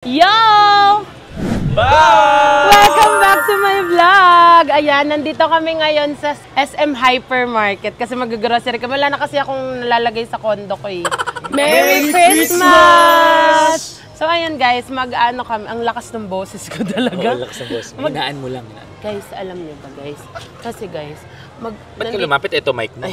Yo! Bye! Welcome back to my vlog! Ayan, nandito kami ngayon sa SM Hypermarket kasi mag-grocery kami. Wala na kasi akong nalalagay sa kondo ko eh. Merry Christmas! So ayan guys, mag-ano kami. Ang lakas ng boses ko talaga. Oo, lakas ng boses. Hinaan mo lang. Guys, alam niyo ba guys? Kasi guys, Ba't ka lumapit? Ito, mic mo.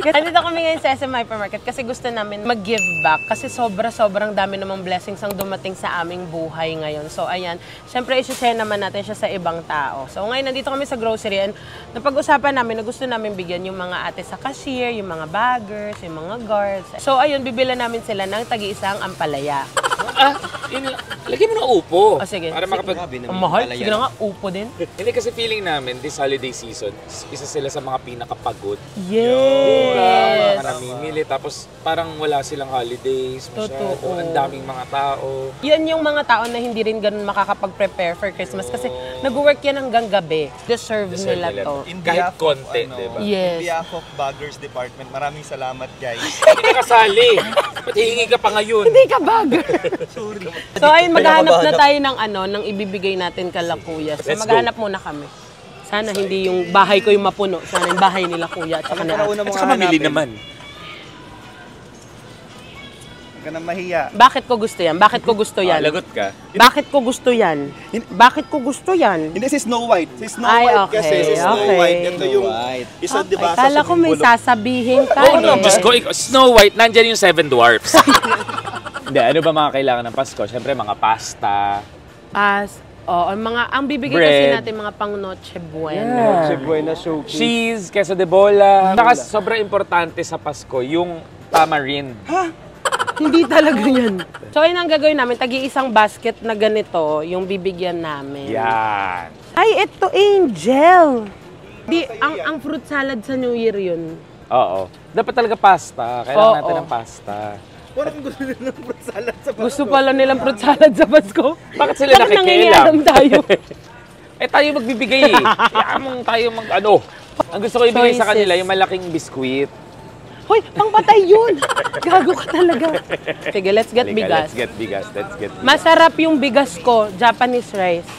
nandito kami ngayon sa SM Hypermarket kasi gusto namin mag-give back kasi sobrang dami namang blessings ang dumating sa aming buhay ngayon. So ayan, syempre i-share naman natin siya sa ibang tao. So ngayon nandito kami sa grocery and napag-usapan namin na gusto namin bigyan yung mga ate sa cashier, yung mga baggers, yung mga guards. So ayun, bibila namin sila ng tagi-isang ampalaya. Lagyan mo ng upo. Oh, sige. Para makapag... Ang mahal? Sige na nga, upo din. Hindi kasi feeling namin, this holiday season, isa sila sa mga pinakapagod. Yes! Mga namimili, tapos parang wala silang holidays. Masyado. Ang daming mga tao. Yan yung mga tao na hindi rin ganun makakapag-prepare for Christmas kasi nag-work yan hanggang gabi. Deserve nila to. Kahit konti, diba? Yes. In behalf of Baggers Department, maraming salamat guys. Hindi ka kasali. Ba't hihingi ka pa ngayon? Hindi ka bagger. Sorry. So ayun, maghahanap na tayo ng ng ibibigay natin kala kuya. So Let's maghahanap muna kami. Sana hindi yung bahay ko yung mapuno. Sana yung bahay nila kuya at saka na. At saka mamili naman. Huwag ka nang mahiya. Bakit ko gusto yan? Bakit ko gusto yan? Lagot ka. Bakit ko gusto yan? Bakit ko gusto yan? Hindi, si Snow White. Si Snow Ay, White okay, kasi. Si Snow okay. White. Ito yung isa, di ba? Kala ko may sasabihin ka. Oo no, Diyos ko, Snow White, nandyan yung 7 dwarfs. Hindi, ano ba mga kailangan ng Pasko? Siyempre, mga pasta. Ang bibigay Bread. kasi natin mga pang Noche Buena. Noche Buena showcase. Cheese, queso de bola. Saka sobrang importante sa Pasko, yung tamarind. Hindi talaga yan. So, yun ang gagawin namin. Tagi-isang basket na ganito, yung bibigyan namin. Yan. Ay, ito, Angel! Ang fruit salad sa New Year yun. Oo. Dapat talaga pasta. Kailangan natin Oo. ng pasta. Parang gusto nila ng fruit salad sa Pasko. Gusto pala nilang fruit salad sa Pasko. Bakit sila Bakit nakikialam? nangingialam tayo? Tayo magbibigay eh. Kaya tayo Ang gusto ko ibigay sa Choices. kanila, yung malaking biskuit. Hoy, pangpatay yun! Gago ka talaga. Sige, let's get bigas. Let's get bigas. Masarap yung bigas ko, Japanese rice.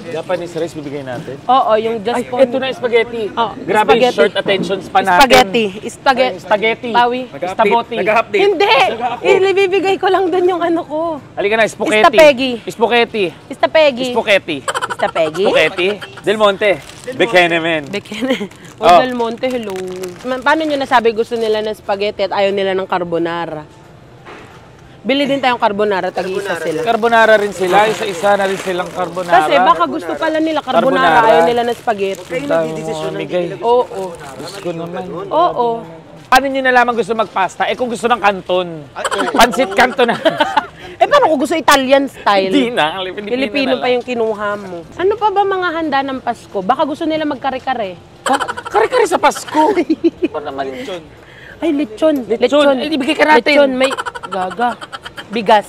Japanese rice bibigay natin. Oo, yung just for... Ito na spaghetti. Oh, Grabe spaghetti. short attention span natin. Spaghetti. Pawi. Staboti. Nag-update. Hindi! Ibibigay ko lang dun yung ano ko. Halika na, spaghetti. Istapegi. Spaghetti. Istapegi. Spaghetti. Istapegi? Spaghetti. Del Monte. Bekenemen. Bekene. O Oh. Del Monte, hello. Paano nyo nasabi gusto nila ng spaghetti at ayaw nila ng carbonara? Bili din tayong carbonara, tag-iisa sila. Carbonara rin sila. Isa-isa na rin silang carbonara. Kasi baka gusto pala nila carbonara, ayaw nila ng spaghetti. Oo. Diyos ko naman. Oo. Paano nyo nalaman gusto magpasta? Kung gusto ng kanton. Pansit kanton na. Paano kung gusto Italian style? Hindi na. Pilipino pa yung kinuha mo. Ano pa ba mga handa ng Pasko? Baka gusto nila magkare-kare. Kare-kare sa Pasko. Ano naman yun? Ay, lechon. Lechon. Ibigay ka natin. Lechon, may gaga. Bigas.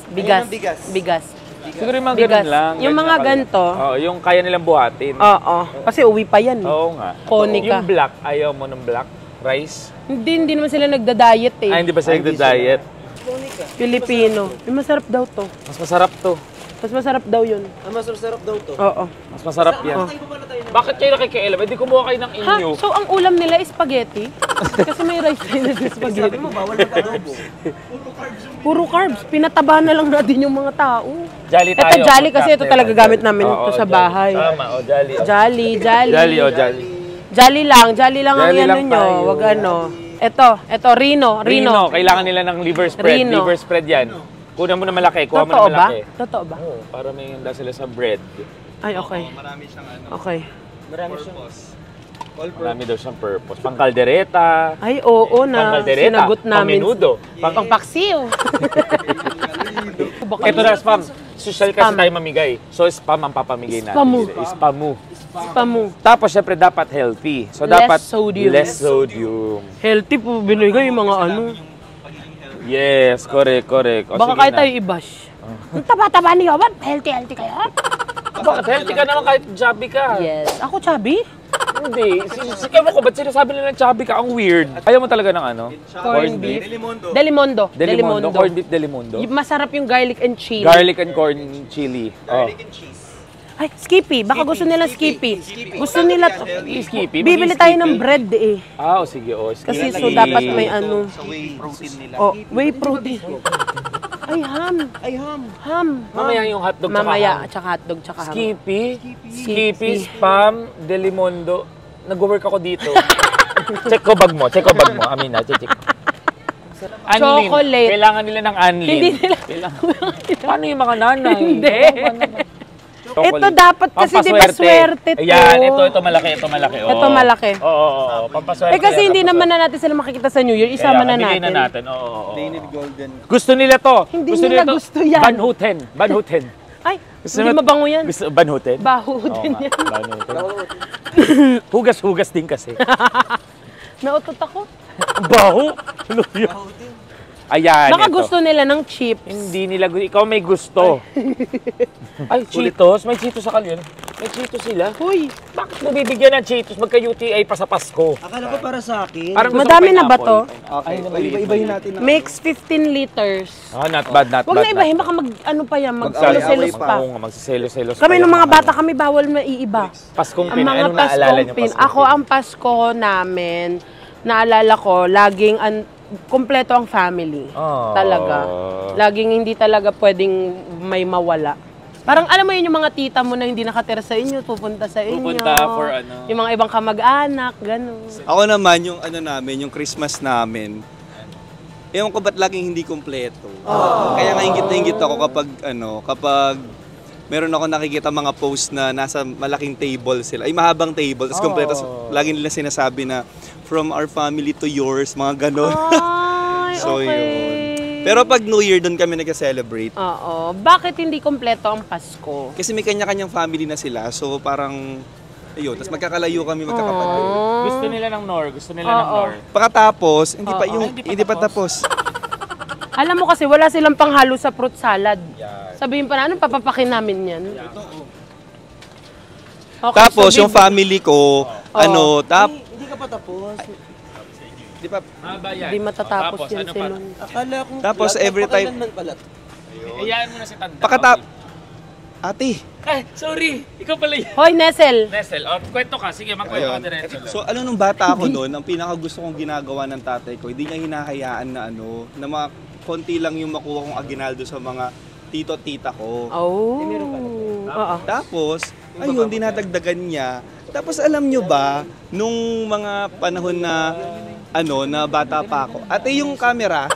Siguro yung mga Bigas. ganun lang. Yung mga ganito. Oo, yung kaya nilang buhatin. Oo. Kasi uwi pa yan. Oo nga. Konika. Yung black, ayaw mo ng black rice? Hindi naman sila nagda-diet eh. Ay, hindi ba sila nagda-diet? Pilipino. Masarap daw to. Mas masarap to. Mas masarap daw yun. Mas masarap daw to. Oo. Mas masarap yan. Bakit kayo nakikialam? Hindi kumuha kayo ng Ha? inyo. So, ang ulam nila is spaghetti? Kasi may rice tayo na spaghetti. Sabi mo, bawal mag-adobo. Puro carbs. Pinataba na lang natin yung mga tao. Jolly tayo. Ito Jolly kasi ito talaga gamit namin Oo, ito sa Jolly. bahay. Tama, Jolly. Jolly. Jolly, Jolly. Jolly lang ang Jolly ano lang nyo. tayo. Wag ano. Ito, Rino. Kailangan nila ng liver spread. Rino. Liver spread yan. Kuha mo na malaki. Kuha mo na Totoo ba? malaki. Totoo ba? Oo, para may handa sila sa bread. Ay, okay. Marami siyang Okay. marami siyang Marami daw siyang purpose. Pang kaldereta. Ay, oo na. Pang-kaldereta, Sinagot namin. pang-menudo. Pang paksiw. Ito na spam. Social kasi tayo mamigay. So spam ang papamigay natin. Spamu. Spamu. Pamu. Tapos syempre dapat healthy. So Less dapat sodium. less sodium. Healthy po binigay yung mga ano. Yes, correct. O, Baka sige kahit na. tayo i-bash. Ang taba-taba niyo, ba't healthy kayo? Bakit healthy ka naman kahit chubby ka? Yes. Ako chubby? Hindi. Ewan ko, ba't sinasabi nila chubby ka? Ang weird. Ayaw mo talaga ng ano? Corned beef. Delimundo. Delimundo. Delimundo. Corned beef Delimundo. Masarap yung garlic and chili. Garlic and corn chili. Garlic and cheese. Ay, Skippy. Baka gusto nila Skippy. Gusto nila to. Skippy. Bibili tayo ng bread eh. Ah, sige. Oh, Kasi Skippy. so dapat may ano. Sa whey protein nila. Oh, whey protein. Ay, ham. Ay, ham. Ham. Mamaya yung hotdog tsaka Mamaya, ham. tsaka hotdog, tsaka ham. Skippy. Skippy, Spam, Delimundo. Nag-work ako dito. Check ko bag mo. Amina, check. Anlin. Chocolate. Kailangan nila ng anlin. Hindi nila. Paano yung mga nanay? Hindi. Chocolate. Ito dapat kasi di ba swerte to? Ayan, ito malaki. Oh. Ito malaki. Oo. Pampaswerte. Eh kasi hindi naman na natin sila makikita sa New Year. Isama na Bigay na natin. natin. Oo. They need golden. Gusto nila to. Hindi nila to. gusto yan. Banhuten. Ay, Gusto hindi mo- mabango yan. Gusto banhuten? Baho Oo din nga, yan. banhuten. Hugas-hugas din kasi. Nautot ako. Baho? Ayan, Baka ito. gusto nila ng chips. Hindi nila gusto. Ikaw may gusto. Ay, Cheetos? May Cheetos sa kalyan. May Cheetos sila. Uy, Bakit mo bibigyan ng Cheetos? Magka-UTI pa sa Pasko. Akala ko para sa akin. Parang gusto Madami ko na ba pineapple. to? Okay, iba-ibahin natin. Makes 15 liters. Ah, not bad. Huwag na ibahin, baka ano pa yan, mag-selos pa. Oo nga, magsiselo-selos Kami pa nung yung mga bata, kami bawal maiiba. Paskong Ang Pinoy. mga Anong naalala Paskong niyo Pin. Paskong Ako, ang Pasko namin, naalala ko, laging kompleto ang family. Oh. Talaga. Laging hindi talaga pwedeng may mawala. Parang alam mo yun, yung mga tita mo na hindi nakatira sa inyo, pupunta sa inyo. Pupunta for ano. Yung mga ibang kamag-anak, gano'n. Ako naman, yung ano namin, yung Christmas namin, ewan ko ba't laging hindi kumpleto. Kaya nga ingit na ingit ako kapag meron ako nakikita mga post na nasa malaking table sila. Ay, mahabang table, tapos kumpleto. Lagi nila sinasabi na, from our family to yours, mga ganon. Ay, So, okay. yun. Pero pag New Year, doon kami nagka-celebrate. Oo. Bakit hindi kompleto ang Pasko? Kasi may kanya-kanyang family na sila, so parang, ayun, tapos magkakalayo kami magkakapatid. Gusto nila ng Nor. Pagkatapos, hindi pa Oo. hindi pa tapos. Alam mo kasi wala silang panghalo sa fruit salad. Sabihin pa na, anong papapakin namin yan? Okay, Tapos so yung family ko, Hindi ka pa tapos. di ba, Di matatapos yan si Lon. Akala ko. Tapos every time- Pakailanman pala. Iyaan mo na si Tanda. ate, Ay, sorry. Ikaw pala yun. Hoy, Nesel! Nesel, kwento ka. Sige, magkwento ka diretso lang. so nung bata ako noon, ang pinaka gusto kong ginagawa ng tatay ko, hindi niya hinahayaan na mga konti lang yung makuha kong aginaldo sa mga tito at tita ko. Oh. Oo. Tapos, ayun, dinadagdagan niya. Tapos alam nyo ba, nung mga panahon na, na bata pa ako, ate yung camera,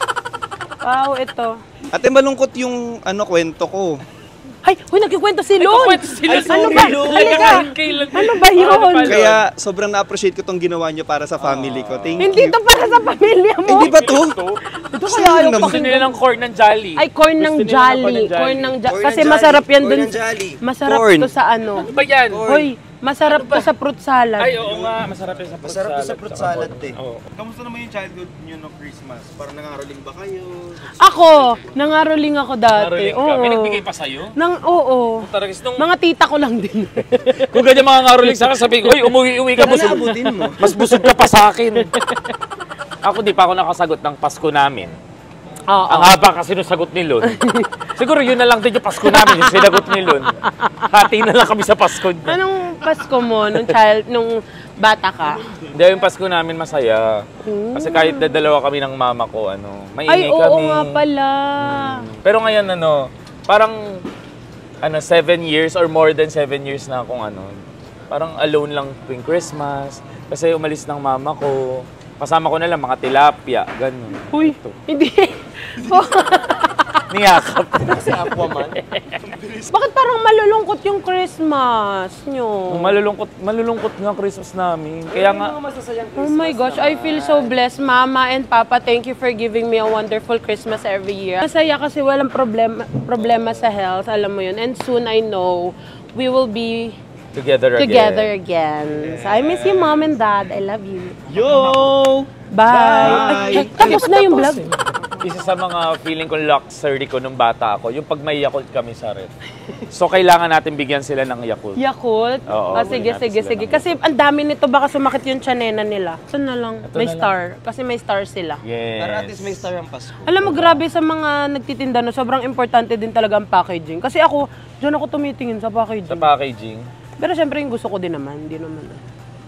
Wow, ito. ate malungkot yung kwento ko. Ay, huy, nagkikwento si Lon! Nagkikwento si Lon. Ano ba? Halika! Ano ba yun? Kaya sobrang na-appreciate ko tong ginawa niyo para sa family ko. Thank Hindi you. to para sa pamilya mo. Hindi ba to? Ito kaya ayaw naman. Gusto nila ng corn ng Jolly. Ay, corn ng Gusto nila Jolly. Corn ng Jolly. Kasi ng masarap yan Jolly. dun. Corn ng Jolly. Masarap Corn. to sa ano. Ano ba yan? Hoy, masarap to sa fruit salad. Ay, oo nga. Masarap yan sa fruit Masarap salad. to sa fruit salad eh. Oo. Kamusta naman yung childhood nyo no Christmas? Parang nangaroling ba kayo? Ako, nangaroling ako dati. Naroling ka. May nagbigay pa sa'yo? Oo. Taragis nung... Mga tita ko lang din. Kung ganyan mga ngaroling sa akin, sabihin ko, uy, umuwi ka, busog. Naabutin mo. Mas busog ka pa sa akin. Ako, di pa ako nakasagot ng Pasko namin. Oo. Ang haba kasi nung sagot ni Lon. Siguro yun na lang din yung Pasko namin, yung sinagot ni Lon. Hati na lang kami sa Pasko niya. Anong Pasko mo nung bata ka? Hindi, yung Pasko namin masaya. Kasi kahit dalawa kami ng mama ko, Ay, maingay oo kami. nga pala. Pero ngayon, parang 7 years or more than 7 years na akong parang alone lang tuwing Christmas. Kasi umalis ng mama ko. Kasama ko na lang mga tilapia, ganun. Uy, hindi. Niyakap. Si Aquaman. Bakit parang malulungkot yung Christmas nyo? Malulungkot nga Christmas namin. Kaya nga, Oh my gosh, I feel so blessed. Mama and Papa, thank you for giving me a wonderful Christmas every year. Masaya kasi walang problema sa health, alam mo yun. And soon I know we will be together again. So I miss you, Mom and Dad. I love you. Yo! Bye! Ay, tapos na yung vlog. isa sa mga feeling ko luxury ko nung bata ako, yung pag may Yakult kami sa ref. So, kailangan natin bigyan sila ng Yakult. Yakult? Oo, Sige, bigyan natin sige, sila sige. ng Kasi ang dami nito, baka sumakit yung tsanena nila. Ito na lang. Ito May na lang. star. Kasi may star sila. Yes. Para at least may star ang Pasko. Alam mo, grabe sa mga nagtitinda no, sobrang importante din talaga ang packaging. Kasi ako, dyan ako tumitingin sa packaging. Sa packaging. Pero syempre yung gusto ko din naman, hindi naman.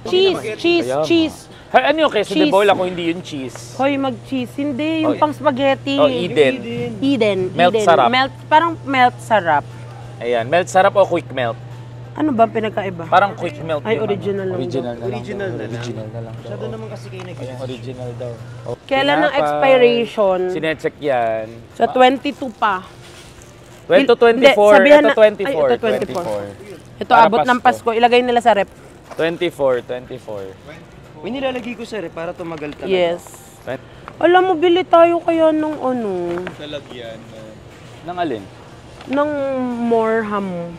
Cheese! Kaya Cheese! Hay, ano yung queso de Cheese. bowl? Ako hindi yung cheese. Hoy, mag-cheese. Hindi, yung Oh, pang spaghetti. Oh, Eden. Eden. Melt Eden. sarap. Parang melt sarap. Ayan, melt sarap o quick melt? Ano ba ang pinagkaiba? Parang quick melt. Ay, yung original lang Original na lang. Original na lang. Original na lang. Masyado naman kasi kayo Yung original daw. Oh, Kailan ang tinapay. expiration? Sinecheck yan. Sa 22 pa. Ito Hindi, 24. sabihan Ito na- 24. Ay, ito 24. Ito, Para abot ng Pasko. Pasko. Ilagay nila sa rep. 24, 24. May nilalagay ko sir para tumagal talaga. Yes. Alam mo, bili tayo kaya nung ano, Lalagyan. Nang alin? ng more ham.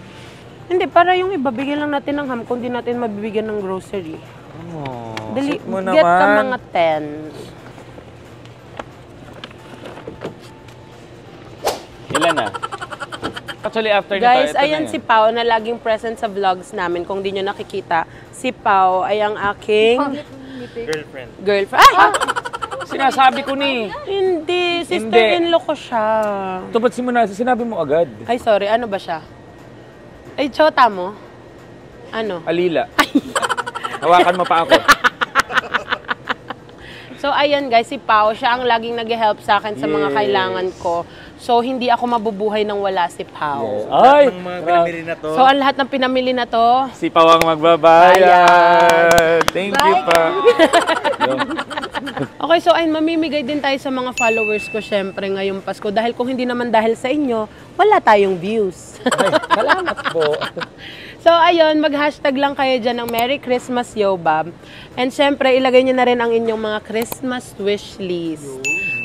Hindi, para yung iba, bigyan lang natin ng ham kung di natin mabibigyan ng grocery. Oh, Dali, sweet mo get ka naman. mga 10. Ilan na? Actually, after Guys, nito, ito ayan na si yun. Pao na laging present sa vlogs namin. Kung di nyo nakikita, si Pao ay ang aking Girlfriend. girlfriend. Ah! Sinasabi ko ni. Hindi, sister-in-law ko siya. Ito ba't sinabi mo agad? Ay, sorry, ano ba siya? Ay, chota mo? Ano? Alila. Hawakan mo pa ako. So, ayan guys, si Pao, siya ang laging nag-help sa akin sa mga Yes. kailangan ko. So, hindi ako mabubuhay nang wala si Pao. Ay! Ang mga pinamili na to. So, ang lahat ng pinamili na to, Si Pawang magbabayad. Thank you pa. okay, so ayun, mamimigay din tayo sa mga followers ko syempre ngayong Pasko. Dahil kung hindi naman dahil sa inyo, wala tayong views. Ay, salamat po. So ayun, mag-hashtag lang kayo dyan ng Merry Christmas, Yobab. And syempre, ilagay nyo na rin ang inyong mga Christmas wish list.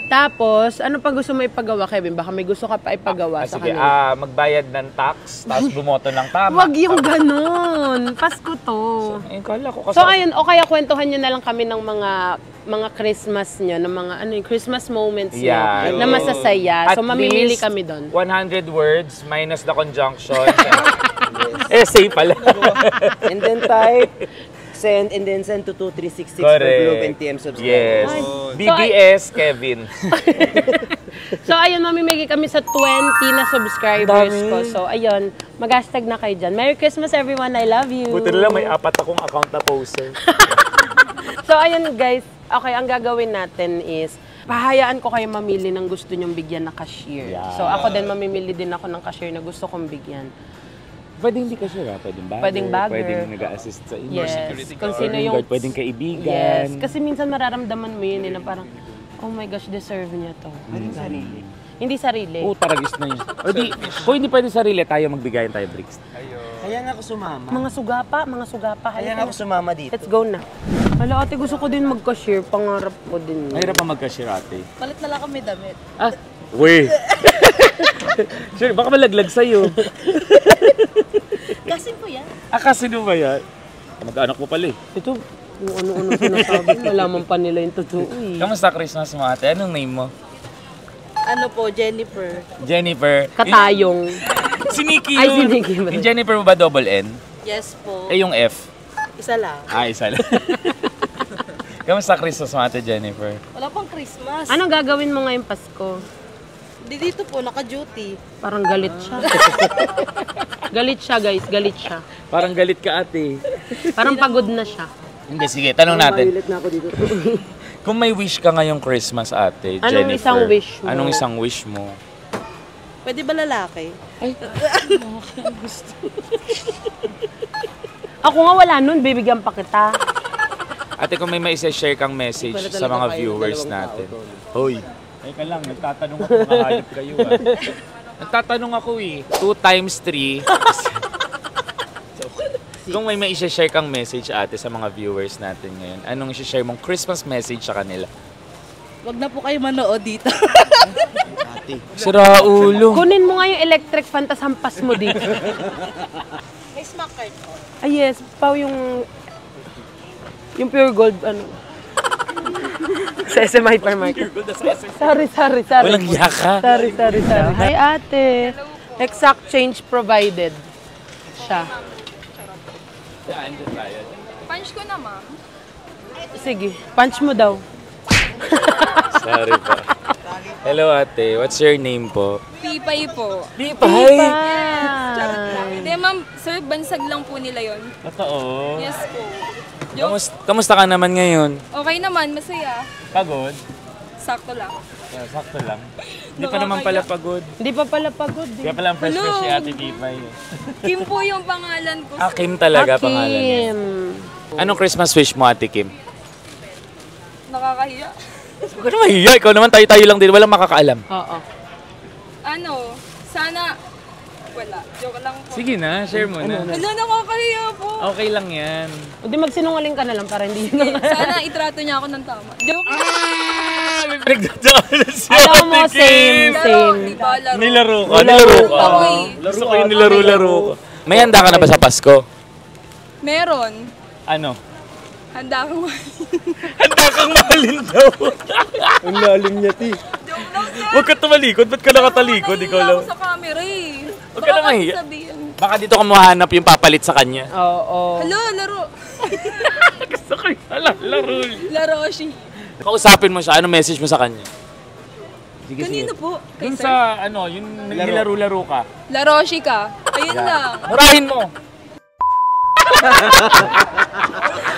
Tapos, ano pa gusto mo ipagawa, Kevin? Baka may gusto ka pa ipagawa sa Sige, kanila. magbayad ng tax, tapos bumoto ng tama. Wag yung ganun. Pasko to. Ayun, kala ko kasi. So ayun, o kaya kwentuhan nyo na lang kami ng mga Christmas nyo, ng mga yung Christmas moments nyo Yeah. na masasaya. At So mamimili least kami doon. 100 words minus the conjunction. Essay pala. And then type, send, and then send to 2366 for Correct. Globe and TM subscribers. Yes. Ay. BBS, Kevin. So ayun, mamimigay kami sa 20 na subscribers Dami. ko. So ayun, mag-hashtag na kayo dyan. Merry Christmas everyone, I love you. Buti na lang may 4 akong account na poster. So ayun guys, okay, ang gagawin natin is, pahayaan ko kayo mamili ng gusto nyong bigyan na cashier. Yeah. So ako din, mamimili din ako ng cashier na gusto kong bigyan. Pwede hindi ka sure, pwedeng bagger. Pwedeng bagger. Pwedeng nag-a-assist sa inyo. Yes, kung sino Pwedeng yung... guard, pwedeng kaibigan. Yes, kasi minsan mararamdaman mo yun eh, na parang, oh my gosh, deserve niya to. Sarili. Hindi sarili. Oo, taragis na yun. O di, kung hindi pwede sarili, tayo magbigayan tayo bricks. Kaya nga ako sumama. Mga sugapa. Kaya halika nga ako na. sumama dito. Let's go na. Hala ate, gusto ko din magka-share. Pangarap ko din. Mahirap pa magka-share ate. Palit na lang kami damit. Ah, we. Sure, baka malaglag sa'yo. Kasi po yan. Kasi no ba yan? Mag-anak mo pala eh. Ito, kung ano-ano sinasabi. Malaman pa nila yung totoo eh. Kamusta Christmas mo ate? Anong name mo? Ano po, Jennifer. Jennifer. Katayong. Si Nikki Ay, si yun. Nikki ba? Yung Jennifer mo ba double N? Yes po. Eh yung F? Isa lang. Ah, isa lang. Kamusta Christmas mo ate Jennifer? Wala pang Christmas. Anong gagawin mo ngayong Pasko? Dito po, naka-duty. Parang galit siya. Galit siya guys, galit siya. Parang galit ka ate. Parang pagod na siya. Hindi, sige, tanong natin. Mahilit na ako dito. Kung may wish ka ngayong Christmas ate, Anong Jennifer. isang wish mo? Anong isang wish mo? Pwede ba lalaki? Ako nga wala nun, bibigyan pa kita. Ate, kung may share kang message Wala sa talaga mga kayo, viewers dalawang natin. tao to. Hoy. Teka lang, nagtatanong ako, makahalip kayo ah. Nagtatanong ako eh. 2 times 3. Kung may share kang message ate sa mga viewers natin ngayon, anong share mong Christmas message sa kanila? Wag na po kayo manood dito. Sira ulo. Kunin mo nga yung electric fan, tas hampas mo dito. May smack card po. Ay yes, Pao yung pure gold, ano. Sa SM Hypermarket. Sorry. Walang hiya ka. Sorry. Hi, ate. Exact change provided. Siya. Punch ko na, ma'am. Sige, punch mo daw. Sorry po. Hello ate, what's your name po? Pipay po. Pipay! Hindi, ma'am. Sir, bansag lang po nila yon. Totoo. Yes po. Joke. Kamusta ka naman ngayon? Okay naman, masaya. Pagod? Sakto lang. Yeah, sakto lang. Hindi pa naman pala pagod. Hindi pa pala pagod. Kaya pala ang fresh si ate Pipay. Kim po yung pangalan ko. Ah, Kim talaga pangalan niya. Kim. Anong Christmas wish mo ate Kim? Nakakahiya. Huwag ka na mahiya. Ikaw naman tayo-tayo lang din. Walang makakaalam. Oo. Ano, sana... Wala. Joke lang po. Sige na, share mo na. Wala, nakakahiya po. Okay lang yan. Hindi magsinungaling ka na lang para hindi na. Sana itrato niya ako ng tama. Joke lang. May pinagdadaan na si Alam mo, ate Kim. Laro, di ba? Laro. Nilaro ka. Nilaro ka. Ako eh. Gusto ko yung nilaro-laro ko. May handa ka na ba sa Pasko? Meron. Ano? Handa akong Handa kang mahalin daw. Ang lalim niya, ti. Huwag ka tumalikod. Ba't ka nakatalikod? Ikaw lang. ako sa camera eh. Huwag ka na mahiya. Sabihin. Baka dito ka mahanap yung papalit sa kanya. Oo. Hello, laro. Gusto ko yung laro. Laro, Oshi. Kausapin mo siya. Ano message mo sa kanya? Sige, Kanino po? Kay Dun sir? sa ano, yung nilaro-laro ka. Laro, Oshi ka. Ayun lang. Murahin mo.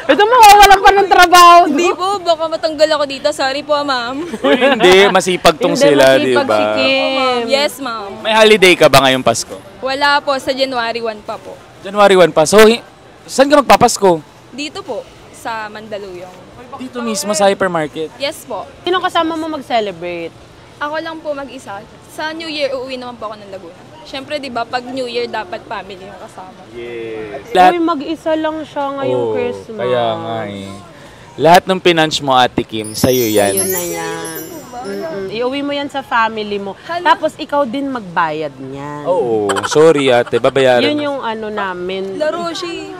Ito mawawalan pa ng trabaho. Hindi po, baka matanggal ako dito. Sorry po, ma'am. Hindi, masipag tong sila, di masipag ba? si Kim. Yes, ma'am. May holiday ka ba ngayong Pasko? Wala po, sa January 1 pa po. January 1 pa. So, saan ka magpapasko? Dito po, sa Mandaluyong. Dito mismo sa hypermarket. Yes po. Sino kasama mo mag-celebrate? Ako lang po mag-isa. Sa New Year, uuwi naman po ako ng Laguna. Siyempre, di ba, pag New Year, dapat family yung kasama. Yes. Uy, mag-isa lang siya ngayong Christmas. Kaya nga eh. Lahat ng pinunch mo, Ate Kim, sa'yo yan. Yun na yan. Iuwi mo yan sa family mo. Tapos ikaw din magbayad niyan. Oo, sorry ate, babayaran. Yun yung ano namin. Laro, Oshi.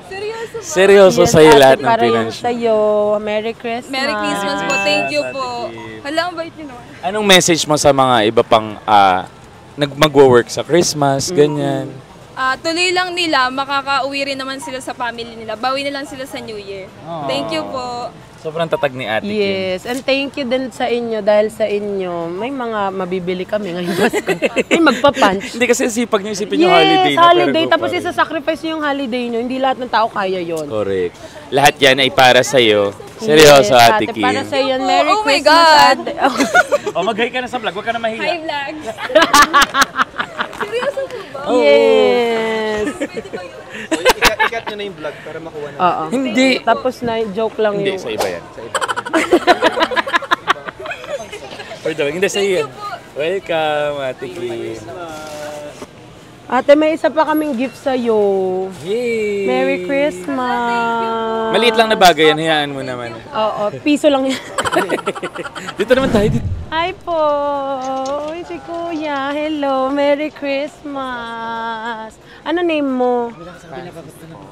Seryoso ba? Seryoso Yes, sa'yo ate, lahat ng para yun pinunch mo. sa'yo. Merry Christmas. Merry Christmas po. Thank you po. Ate. Hala, ang bait niyo naman. Anong message mo sa mga iba pang magwo-work sa Christmas, ganyan? Tuloy lang nila, makakauwi rin naman sila sa family nila. Bawi na lang sila sa New Year. Thank you po. Sobrang tatag ni Ate Kim. Yes, and thank you din sa inyo dahil sa inyo, may mga mabibili kami ngayong Pasko. May magpa-punch. Hindi kasi sipag niyo isipin yung holiday Yes, na. holiday. pero Tapos pa rin. isa-sacrifice nyo yung holiday nyo. Hindi lahat ng tao kaya yon. Correct. Lahat yan ay para sa'yo. Seryoso, Yes, Ate Kim. Para sa iyo, Merry Oh my Christmas, God. ate. O, mag-hi ka na sa vlog. Huwag ka na Hi, mahiya. vlogs. Seryoso po ba? Yes. Ikat nyo na yung vlog para makuha na. Oo. Hindi. Tapos na, joke lang Hindi, yung... sa iba yan. Sa iba. Pardon, hindi sa iyo. Welcome, Ate Kim. Ate, may isa pa kaming gift sa'yo. Yay! Merry Christmas. Maliit lang na bagay yan, hayaan mo naman. Oo, piso lang yan. Dito naman tayo. Dito. Hi po! Uy, si Kuya. Hello, Merry Christmas. Ano name mo?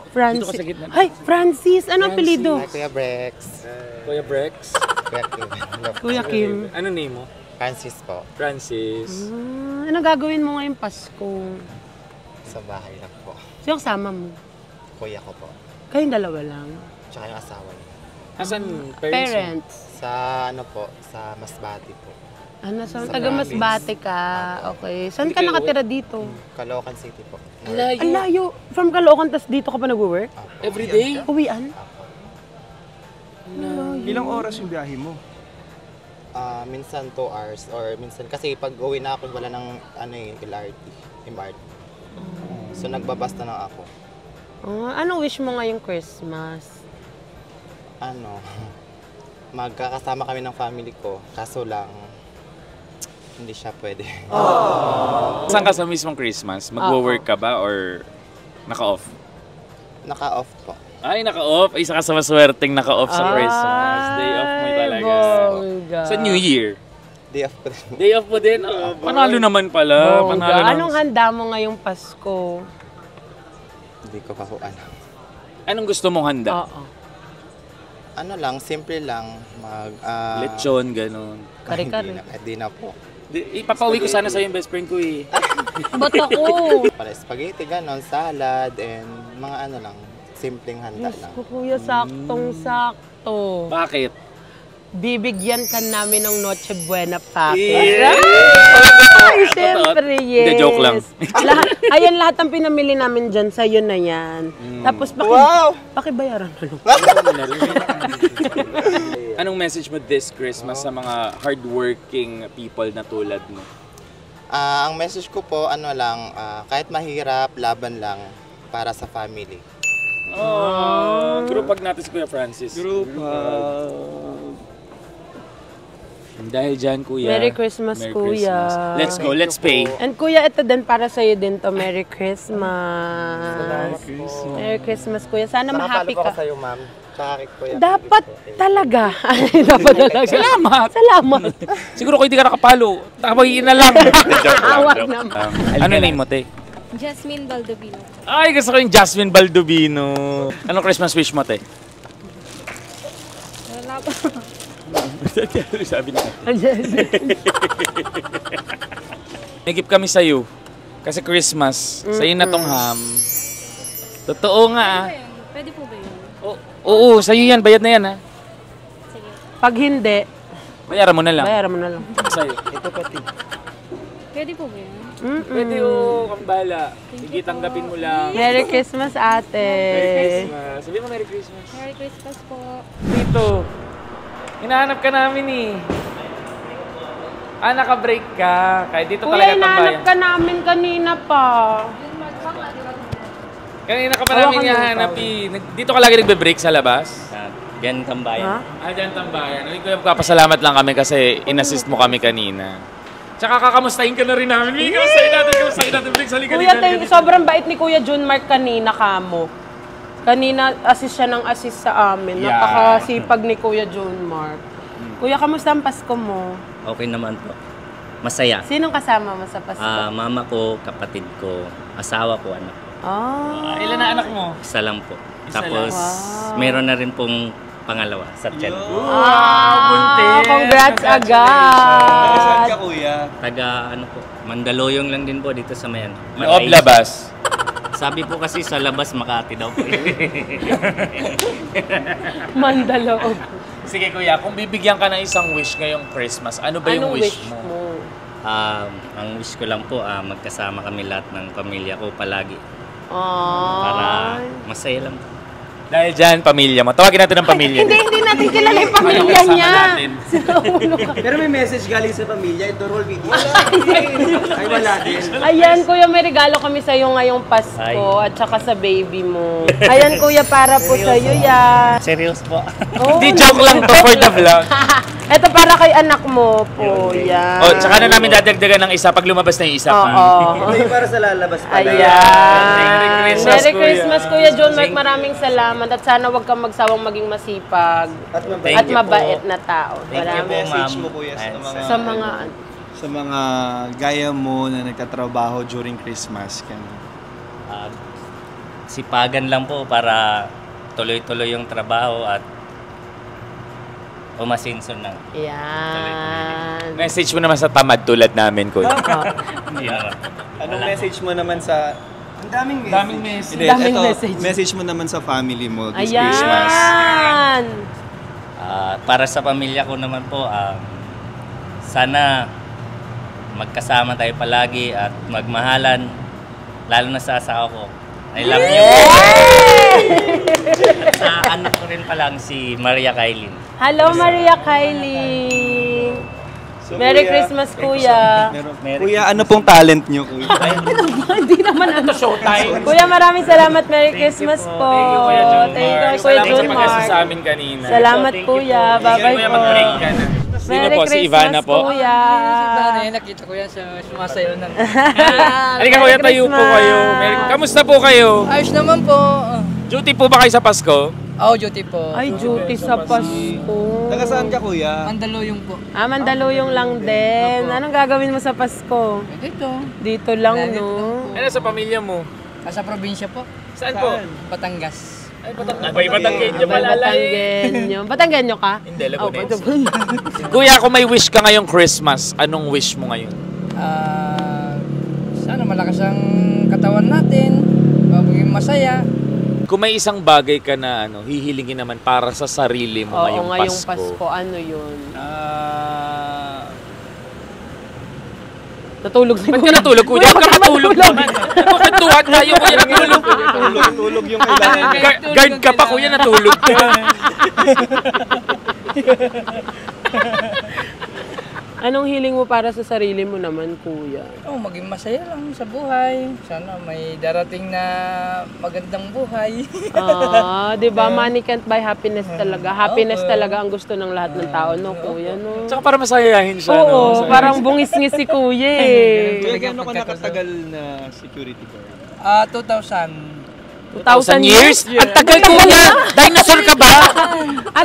Francis. Dito ka sa gitna. Hi, Francis. Ano apelido? Kuya Brex. Kuya Brex. Kuya Kim. Kuya Kim. Ano name mo? Francis po. Francis. Ano gagawin mo ngayong Pasko? Sa bahay lang po. Sino kasama mo? Kuya ko po. Kayong dalawa lang. Tsaka yung asawa niya. Asan Parents. Sa ano po, sa Masbate po. Ano, sa Sa taga province. Masbate ka. Okay. Saan ka nakatira dito? Caloocan City po. Ang layo. From Caloocan, tas dito ka pa nag-work? Every day? Uwian? Ilang oras yung biyahe mo? Minsan 2 hours or minsan kasi pag uwi na ako wala ng ano eh, LRT, MRT. So nagbabasta na ako. Anong wish mo ngayong Christmas? Ano, magkakasama kami ng family ko, kaso lang hindi siya pwede. Saan ka sa mismong Christmas? Magwo-work ka ba or naka-off? Naka-off po. Ay, naka-off. Isa ka sa maswerteng naka-off sa Christmas. Day off mo talaga. Bongga. Sa New Year. Day off ko din. Day off mo din. Panalo naman pala. Bongga. Panalo naman. Anong handa mo ngayong Pasko? Hindi ko pa po ano. Anong gusto mong handa? Oo. Ano lang, simple lang. Lechon, gano'n. Kare-kare. Hindi na po. Ipapauwi ko sana sa'yo yung best friend ko eh. Ba't ako? Pala spaghetti, ganon, salad, and mga ano lang, simpleng handa Diyos lang. ko, kuya, saktong-sakto. Bakit? Bibigyan ka namin ng Noche Buena package. Yeah! Ay, syempre, yes. Hindi, joke lang. Ayan, lahat ng pinamili namin dyan, sa'yo na yan. Tapos, pakibayaran mo lang. Anong message mo this Christmas sa mga hardworking people na tulad mo? Ang message ko po, ano lang, kahit mahirap, laban lang para sa family. Group hug natin si Kuya Francis. Group Dahil dyan, Kuya. Merry Christmas, Kuya. Christmas. Let's go, let's pay. And Kuya, ito din para sa'yo din to. Merry Christmas. Merry Christmas, Kuya. Sana ma-happy Nakapalo ka. ko sa'yo, ma'am. Tsaka kay Kuya. Dapat talaga. Dapat talaga. Salamat! Salamat. Siguro kung hindi ka nakapalo, nakabagiin na lang. Awat naman. Ano name mo, te? Jasmine Baldovino. Ay, gusto ko yung Jasmine Baldovino. Anong Christmas wish mo, te? Wala pa. Sabi niya. Nagip kami sa'yo. Kasi Christmas. Sa'yo na tong ham. Totoo nga ah. Pwede po ba yun? Oo, sa'yo yan. Bayad na yan ha. Sige. Pag hindi, Bayaran mo na lang. bayaran mo na lang. Sa'yo. Pwede po ba yun? Pwede o, kambala. Sige, tanggapin mo lang. Merry Christmas, ate. Merry Christmas. Sabi mo Merry Christmas. Merry Christmas po. Dito. Hinahanap ka namin eh. Naka-break ka. Kahit dito Kuya, talaga inaanap tambayan. ka namin kanina pa. Kanina ka pa namin Hawakan mo hinahanap eh. Dito ka lagi nagbe-break sa labas? Yan tambayan. Dyan tambayan. Hindi ko magpapasalamat lang kami kasi in-assist mo kami kanina. Tsaka kakamustahin ka na rin namin. Kamustahin natin. Break sa liga. Kuya, sobrang bait ni Kuya Jun Mark kanina kamo. Kanina, assist siya ng assist sa amin. Yeah. Napakasipag ni Kuya Jun Mark. Kuya, kamusta ang Pasko mo? Okay naman po. Masaya. Sinong kasama mo sa Pasko? Mama ko, kapatid ko, asawa ko, anak ko. Ilan na anak mo? Isa lang po. Isa Tapos, meron na rin pong pangalawa sa tiyan ko. Congrats Saan agad! ka, Kuya? Taga, ano po, Mandaluyong lang din po dito sa Mayan. Loob labas. Sabi po kasi sa labas, Makati daw po. Mandaloob. Sige kuya, kung bibigyan ka ng isang wish ngayong Christmas, ano ba yung Anong wish mo? Ang wish ko lang po, magkasama kami lahat ng pamilya ko palagi. Ay. Para masaya lang po. Dahil dyan, pamilya mo. Tawagin natin ang pamilya. Hindi natin kilala yung pamilya Kasama niya. natin. Pero may message galing sa pamilya. Ito roll video. Ay, wala din. Ayan, Kuya, may regalo kami sa'yo ngayong Pasko Ay. at saka sa baby mo. Ayan, Kuya, para po sa'yo yan. Serious po. Hindi, joke lang to for the vlog. Ito para kay anak mo po. Yan. Tsaka na namin dadagdagan ng isa pag lumabas na yung isa. Oo. Ito yung para sa lalabas pala. Ayan. Merry Christmas, Merry Kuya. Christmas, Kuya John Mark. Maraming salamat at sana huwag kang magsawang maging masipag At mabait. at mabait na tao. Thank you po, Maraming message ma'am. mo, Kuya, sa And mga- sa mga Sa mga gaya mo na nagtatrabaho during Christmas. Sipagan lang po para tuloy-tuloy yung trabaho at umasinson na. yan. Message mo naman sa tamad tulad namin, kuya. Anong message mo naman sa... Ang daming message. Daming message. Hindi, Daming ito, message. message mo naman sa family mo this Christmas. Ayan. Para sa pamilya ko naman po, sana magkasama tayo palagi at magmahalan, lalo na sa asawa ko. I love you. Sa anak ko rin palang si Maria Kailin. Hello, Maria Kylie. So, Merry Kuya, Christmas, Kuya. Kuya, ano pong talent nyo, Kuya? Hindi naman ano. Showtime. Kuya, maraming salamat. Merry Christmas po. Thank you, Kuya John Thank you, Mark. Kuya Salamat John sa pag-assist sa Mark. amin kanina. Salamat, Kuya. Bye-bye Kuya, po. mag-break ka na. Sino Merry po? Si Ivana Christmas, po? Kuya. Nakita ko yan sa sumasayaw ng... Halika kuya, Merry tayo po Christmas. kayo. Kamusta po kayo? Ayos naman po. Duty po ba kayo sa Pasko? Duty po. Ay, duty sa Pasko. Taga saan ka, Kuya? Mandaluyong po. Mandaluyong lang din. Anong gagawin mo sa Pasko? Dito. Dito lang, no? Ano sa pamilya mo? Sa probinsya po. Saan po? Batangas. Abay, Batanggenyo pala. Batanggenyo. Batanggenyo ka? Hindi, Lagunense. Batanggenyo. Kuya, kung may wish ka ngayong Christmas, anong wish mo ngayon? Sana malakas ang katawan natin, maging masaya. Kung may isang bagay ka na hihilingin naman para sa sarili mo Oo, ngayong Pasko. Pasko. Ano yun? Natulog si Ba't ka natulog, kuya? Ba't ka natulog naman? Kwentuhan tayo, kuya, natulog. Tulog yung kailangan. Guard ka pa, kuya, natulog ka. Anong hiling mo para sa sarili mo naman, kuya? Maging masaya lang sa buhay. Sana may darating na magandang buhay. Di ba? Money can't buy happiness talaga. Happiness talaga ang gusto ng lahat ng tao, no, kuya, no? Tsaka para masayahin siya, Oo, parang bungis-ngis si kuya eh. Gano'n ka nakatagal na security guard? 2,000. 2,000 years? Ang tagal, kuya! Dinosaur ka ba?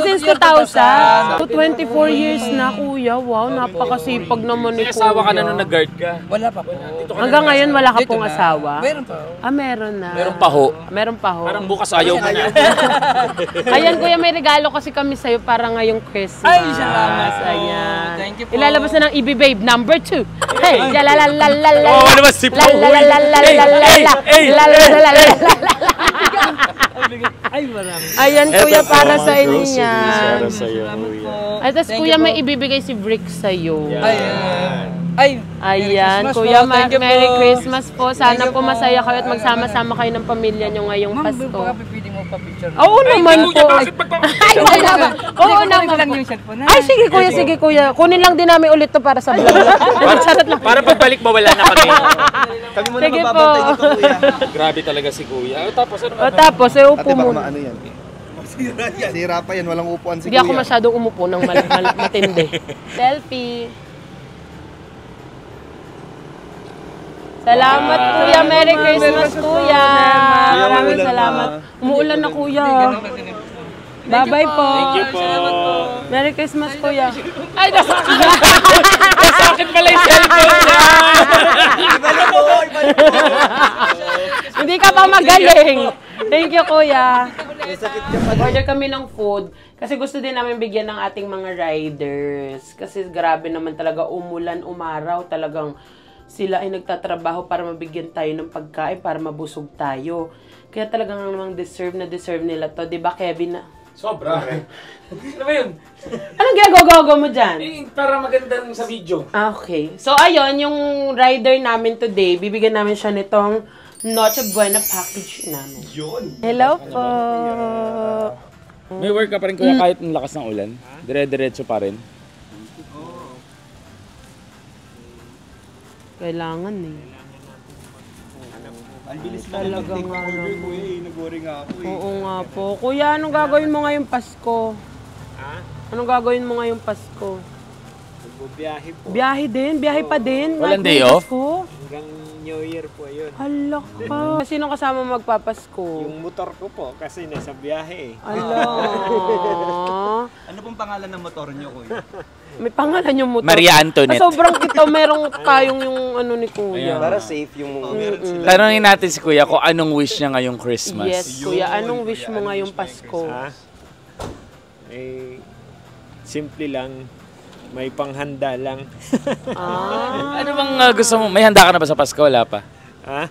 Since 2000? 24 years na, kuya. Wow, napakasipag naman ni May kuya. asawa ka na nung nag-guard ka? Wala pa po. Hanggang ngayon, wala ka Dito pong na. asawa? Meron pa. Meron na. Meron pa ho. Meron pa ho. Parang bukas ayaw mo na. Ayan, kuya, may regalo kasi kami sa'yo para ngayong Christmas. Ay, salamat po. Ayan. Thank you po. Ilalabas na ng EB Babe number 2. Hey, yalalalala. Oo, naman si Pao. Ay, marami. Ayan, kuya, para sa inyo yan. Para sa'yo, kuya. Ay, tapos kuya, may ibibigay si Brick sa'yo. Ay, Ayan, Merry Christmas kuya, po. Thank you po. Merry Christmas po. Sana Thank you po po. masaya kayo at magsama-sama kayo ng pamilya nyo ngayong ma'am, Pasko. baka pipili mo pa picture. Oo naman po. Ay, wala ba? Oo lang naman yung po. cellphone. Ay, sige kuya. Kunin lang din namin ulit to para sa vlog. Charot lang. Para pagbalik mo, wala na kami. Kami muna Sige mababantay po. dito, kuya. Grabe talaga si kuya. Tapos ano? O tapos, upo muna. Ano yan? Sira pa yan, walang upuan si Hindi ako masyadong umupo ng matindi. Selfie. Salamat, kuya. Merry Christmas, kuya. Maraming salamat. Umuulan na, kuya. Bye-bye po. Thank you po. Merry Christmas, kuya. Ay, nasa akin. Nasa akin pala yung cellphone niya. Hindi ka pa magaling. Thank you, kuya. Order kami ng food kasi gusto din namin bigyan ng ating mga riders. Kasi grabe naman talaga, umulan, umaraw, talagang sila ay nagtatrabaho para mabigyan tayo ng pagkain, para mabusog tayo. Kaya talagang namang deserve nila to. Diba, Kevin? Sobra. Ano ba yun? Anong ginagawa mo dyan? Para maganda sa video. Okay. So, ayun, yung rider namin today, bibigyan namin siya nitong Noche Buena package namin. Yun! Hello po! May work ka pa rin, kuya, kahit ang lakas ng ulan? Dire-diretso pa rin? Kailangan eh. Ang bilis mo Talaga nga order, naman. kuya. Nag-worry nga ako eh. Oo nga po. Kuya, anong gagawin mo ngayong Pasko? Ha? Anong gagawin mo ngayong Pasko? Magbiyahe po. Biyahe din? Biyahe pa din? Walang Kahit day ngayong off? Pasko? Hanggang New Year po yun. Hala ka. Sino kasama magpapasko? Yung motor ko po kasi nasa biyahe eh. Hala. Ano pong pangalan ng motor niyo, kuya? May pangalan yung motor. Maria Antoinette. Sobrang ito, merong kayong yung ano ni kuya. Para safe yung meron sila. Tanungin natin si kuya kung anong wish niya ngayong Christmas. Yes, kuya. Anong wish mo ngayong Pasko? Eh, simple lang. May panghanda lang. Ano bang gusto mo? May handa ka na ba sa Pasko? Wala pa? Ha?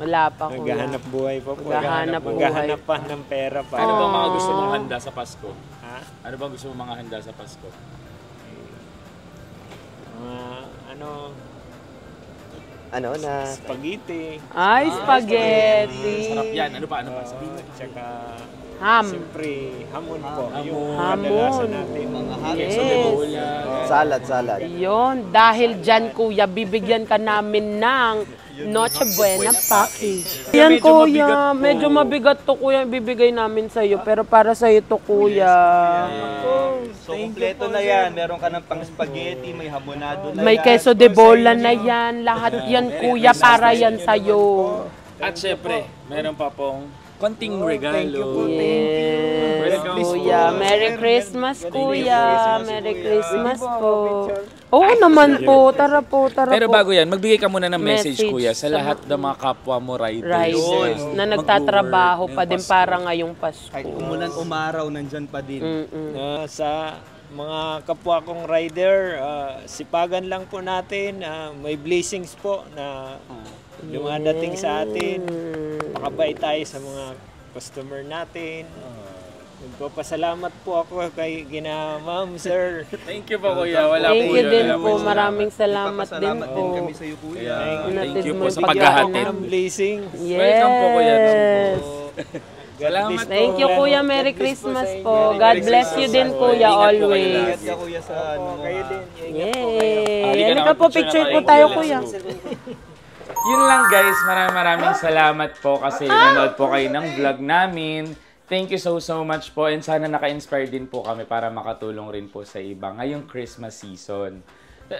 Wala pa, kuya. Maghahanap buhay pa po. Maghahanap buhay Maghahanap pa ng pera pa. Ano bang mga gusto mong handa sa Pasko? Ha? Ano bang gusto mong mga handa sa Pasko? Ano na? Spaghetti. Ay, spaghetti. Sarap yan. Ano pa? Sabihin mo. Tsaka, Ham. siyempre, hamon po. Yung Hamon. kadalasan natin. Yes. Salad. Yun. Dahil dyan, kuya, bibigyan ka namin ng Noche Buena package. Yan, kuya. Medyo mabigat to, kuya. Bibigay namin sa'yo. Pero para sa'yo to, kuya. So, kompleto na yan. Meron ka ng pang spaghetti, may hamonado na May yan. queso de bola na yan. Lahat yan, kuya, para yan sa'yo. At syempre, meron pa pong konting regalo. Yes, kuya. Merry Christmas, kuya. Merry Christmas po. Oo naman po. Tara po. Pero bago yan, magbigay ka muna ng message, Message kuya, sa sa lahat ng mga kapwa mo riders. Riders na nagtatrabaho pa din para ngayong Pasko. Kahit umulan, umaraw, nandyan pa din. Sa mga kapwa kong rider, sipagan lang po natin. May blessings po na dumadating sa atin. Makabait tayo sa mga customer natin. Nagpapasalamat po ako kay Ma'am, sir. Thank you po, kuya. Thank you din po. Maraming salamat din Pasalamat po. din kami sa iyo, kuya. Thank you po sa Natid mo yung paghahatid. Blessing. Yes. Welcome po, kuya. Salamat Thank you, Kuya. Merry Christmas po. God bless you din, Kuya, Ingat po kayo always. Ingat ka, kuya, sa ano mo. Kayo din. Yay! Halika na, Halika po, picture picture na po tayo, tayo, kuya. Kuya. Yun lang guys, maraming salamat po kasi nanood po kayo ng vlog namin. Thank you so much po and sana naka-inspire din po kami para makatulong rin po sa iba ngayong Christmas season.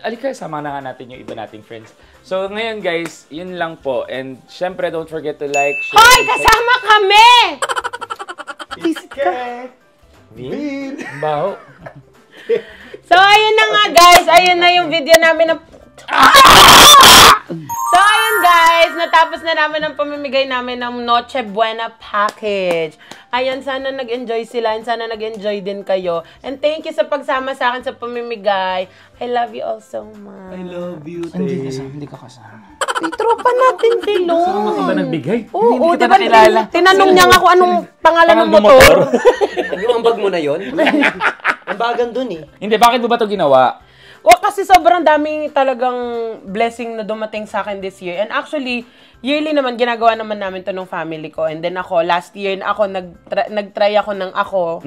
Alika, sama na natin yung iba nating friends. So ngayon guys, yun lang po. And syempre don't forget to like, share, Hoy, kasama kami! Baho. So, ayun na nga guys. Ayun na yung video namin na... So, ayun guys. Natapos na namin ang pamimigay namin ng Noche Buena package. Ayun, sana nag-enjoy sila and sana nag-enjoy din kayo. And thank you sa pagsama sa akin sa pamimigay. I love you all so much. I love you, Hindi ka kasama. Tropa natin si Lo. Kasama ka ba nagbigay? Oo, di ba tinanong niya nga kung anong pangalan ng motor. Yung ambag mo na yon? Ambagan dun eh. Hindi, bakit mo ba ito ginawa? O, kasi sobrang daming talagang blessing na dumating sa akin this year. And actually, yearly naman, ginagawa naman namin to ng family ko. And then ako, last year, nag-try ako ng ako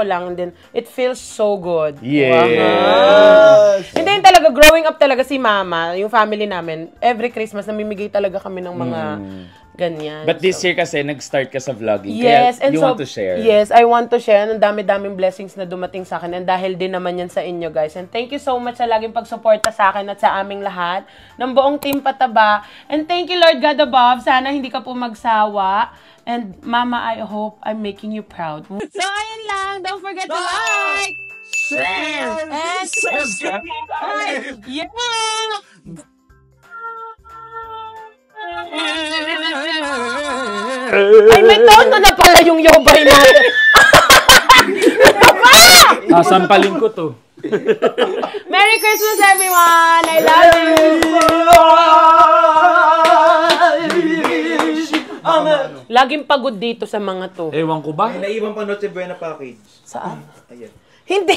lang. And then, it feels so good. Yes! And then talaga, growing up talaga si Mama, yung family namin, every Christmas, namimigay talaga kami ng mga ganyan. But this year kasi, nag-start ka sa vlogging. Yes, Kaya and you so, want to share. Yes, I want to share. Ang dami-daming blessings na dumating sa akin. And dahil din naman yan sa inyo, guys. And thank you so much sa laging pagsuporta sa akin at sa aming lahat. Ng buong team Pataba. And thank you, Lord God above. Sana hindi ka po magsawa. And Mama, I hope I'm making you proud. So, ayun lang. Don't forget to like, share, and subscribe. Yeah! Ay, may tono na pala yung yobay natin. Sasampalin ko to. Merry Christmas, everyone! I love you! Laging pagod dito sa mga to. Ewan ko ba? May naiwan pa Noche Buena package. Saan? Ayan. Hindi!